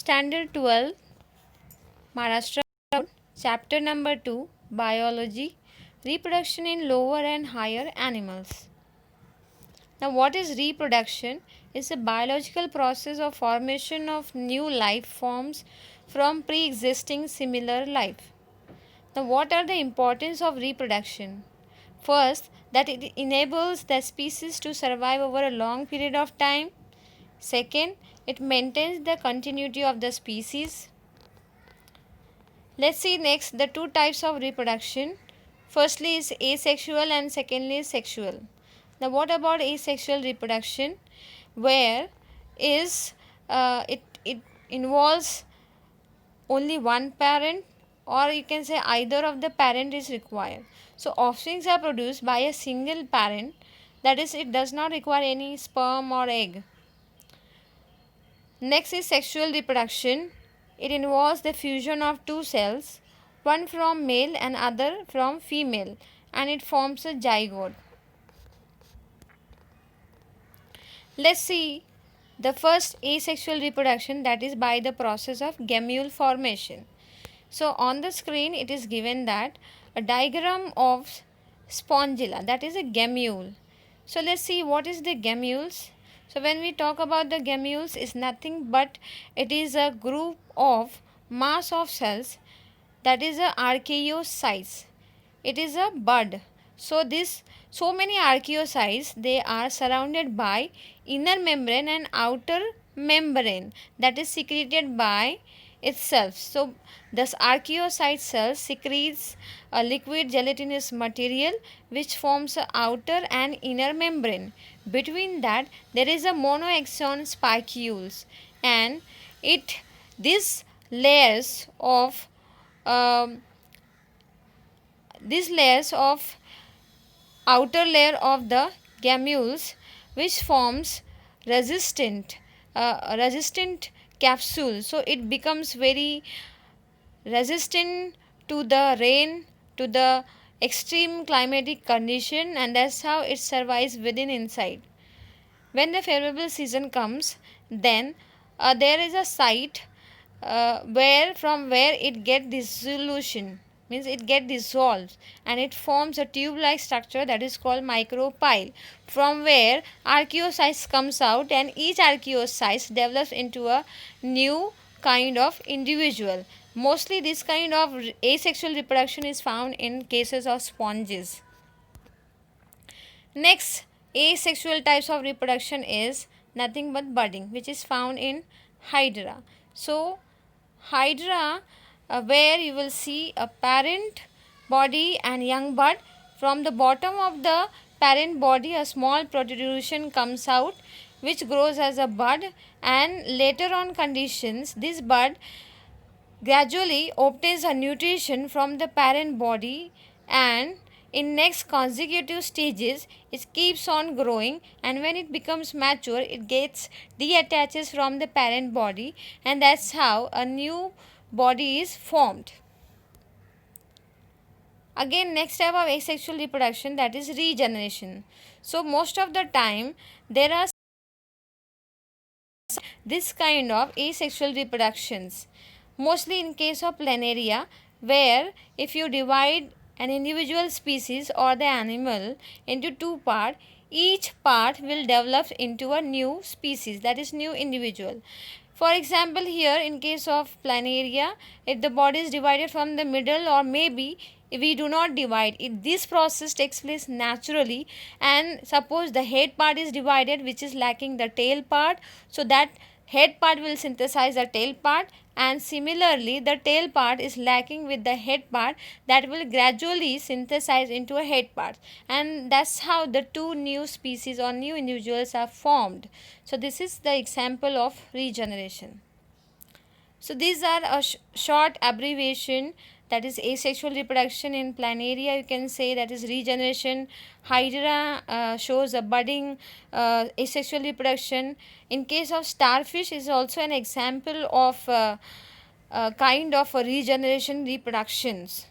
Standard 12, Maharashtra Board, Chapter number 2, Biology, Reproduction in Lower and Higher Animals. Now, what is reproduction? It's a biological process of formation of new life forms from pre-existing similar life. Now, what are the importance of reproduction? First, that it enables the species to survive over a long period of time. Second, it maintains the continuity of the species. Let's see next the two types of reproduction. Firstly is asexual and secondly is sexual. Now what about asexual reproduction? Where is it involves only one parent, or you can say either of the parent is required. So offsprings are produced by a single parent, that is it does not require any sperm or egg. Next is sexual reproduction. It involves the fusion of two cells, one from male and other from female, and it forms a zygote. Let's see the first asexual reproduction, that is by the process of gamule formation. So on the screen it is given that a diagram of spongilla, that is a gamule. So let's see what is the gamules. So when we talk about the gamules, is nothing but it is a group of mass of cells, that is a archaeocytes. It is a bud. So many archaeocytes, they are surrounded by inner membrane and outer membrane that is secreted by itself. So this archaeocyte cell secretes a liquid gelatinous material which forms a outer and inner membrane. Between that there is a monoaxon spicules, and these layers of outer layer of the gamules which forms resistant capsule. So it becomes very resistant to the rain, to the extreme climatic condition, and that's how it survives within inside. When the favorable season comes, then there is a site from where it get dissolution, means it get dissolved, and it forms a tube like structure that is called micropyle, from where archaeocytes comes out, and each archaeocyte develops into a new kind of individual. Mostly this kind of asexual reproduction is found in cases of sponges. Next asexual types of reproduction is nothing but budding, which is found in hydra. So hydra, where you will see a parent body and young bud. From the bottom of the parent body a small protrusion comes out which grows as a bud, and later on conditions this bud gradually obtains a nutrition from the parent body, and in next consecutive stages it keeps on growing, and when it becomes mature it gets deattaches from the parent body, and that's how a new body is formed. Again, next type of asexual reproduction, that is regeneration. So most of the time there are this kind of asexual reproductions, mostly in case of planaria, where if you divide an individual species or the animal into two parts, each part will develop into a new species, that is new individual. For example, here in case of planaria, if the body is divided from the middle, or maybe if we do not divide it, this process takes place naturally, and suppose the head part is divided which is lacking the tail part, so that head part will synthesize the tail part, and similarly the tail part is lacking with the head part, that will gradually synthesize into a head part, and that's how the two new species or new individuals are formed. So this is the example of regeneration. So these are a short abbreviation, that is asexual reproduction. In planaria you can say that is regeneration. Hydra shows a budding asexual reproduction. In case of starfish is also an example of kind of a regeneration reproductions.